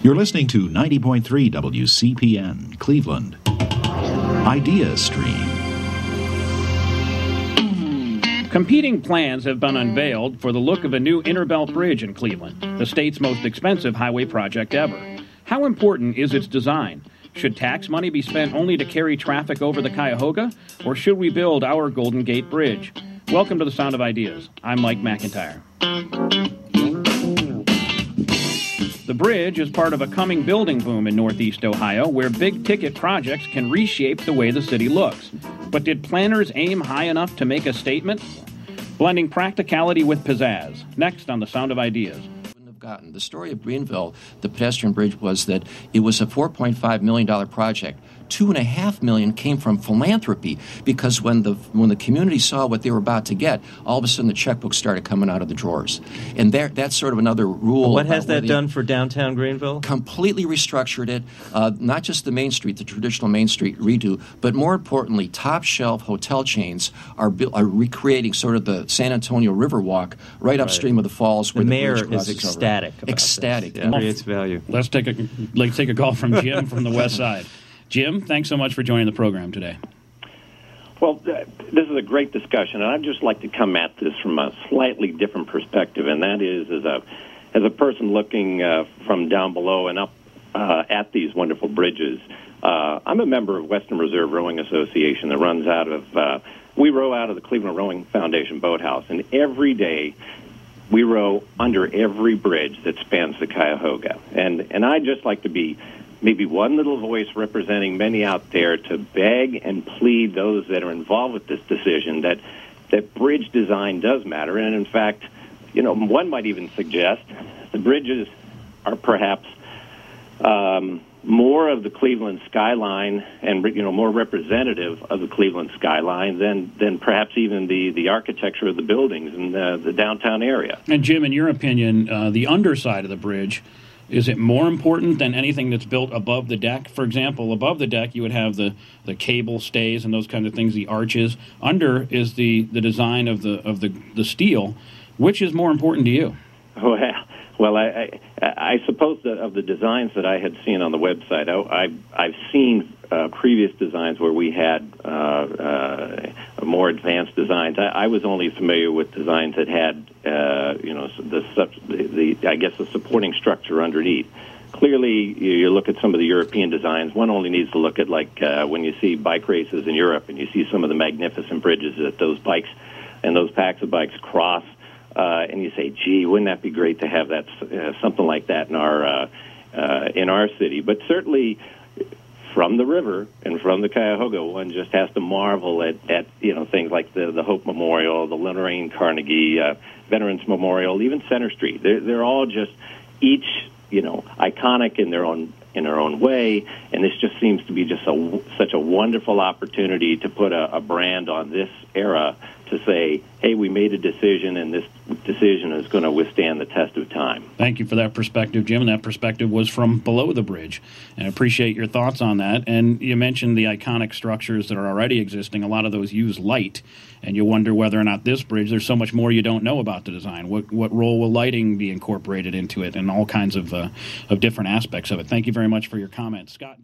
You're listening to 90.3 WCPN, Cleveland. Idea Stream. Competing plans have been unveiled for the look of a new Interbelt Bridge in Cleveland, the state's most expensive highway project ever. How important is its design? Should tax money be spent only to carry traffic over the Cuyahoga, or should we build our Golden Gate Bridge? Welcome to the Sound of Ideas. I'm Mike McIntyre. The bridge is part of a coming building boom in Northeast Ohio, where big-ticket projects can reshape the way the city looks. But did planners aim high enough to make a statement? Blending practicality with pizzazz. Next on the Sound of Ideas. The story of Greenville, the pedestrian bridge, was that it was a $4.5 million project. $2.5 million came from philanthropy, because when the community saw what they were about to get, all of a sudden the checkbooks started coming out of the drawers. And that's sort of another rule. What has that done for downtown Greenville? Completely restructured it, not just the Main Street, the traditional Main Street redo, but more importantly, top-shelf hotel chains are recreating sort of the San Antonio Riverwalk right upstream of the falls. Where the mayor is ecstatic about ecstatic. This. Yeah, creates value. Let's take a call from Jim from the West Side. Jim, thanks so much for joining the program today. Well, this is a great discussion, and I'd just like to come at this from a slightly different perspective, and that is as a person looking from down below and up at these wonderful bridges. I'm a member of Western Reserve Rowing Association that runs out of, we row out of the Cleveland Rowing Foundation Boathouse, and every day we row under every bridge that spans the Cuyahoga. And I'd just like to be maybe one little voice representing many out there to beg and plead those that are involved with this decision that bridge design does matter. And in fact, one might even suggest the bridges are perhaps more of the Cleveland skyline and more representative of the Cleveland skyline than perhaps even the architecture of the buildings in the downtown area. And Jim, in your opinion, the underside of the bridge, is it more important than anything that's built above the deck? For example, above the deck, you would have the cable stays and those kinds of things, the arches. Under is the design of the steel. Which is more important to you? Well, I suppose that of the designs that I had seen on the website, I've seen previous designs where we had more advanced designs. I was only familiar with designs that had, the supporting structure underneath. Clearly, you look at some of the European designs, one only needs to look at, when you see bike races in Europe and you see some of the magnificent bridges that those bikes and those packs of bikes cross, and you say, gee, wouldn't that be great to have that something like that in our city? But certainly, from the river and from the Cuyahoga, one just has to marvel at things like the Hope Memorial, the Lorraine Carnegie Veterans Memorial, even Center Street. They're all just each iconic in their own way, and this just seems to be just such a wonderful opportunity to put a brand on this era to say, hey, we made a decision, and this decision is going to withstand the test of time. Thank you for that perspective, Jim, and that perspective was from below the bridge, and I appreciate your thoughts on that. And you mentioned the iconic structures that are already existing. A lot of those use light, and you wonder whether or not this bridge, there's so much more you don't know about the design. What role will lighting be incorporated into it, and all kinds of different aspects of it. Thank you very much for your comments. Scott.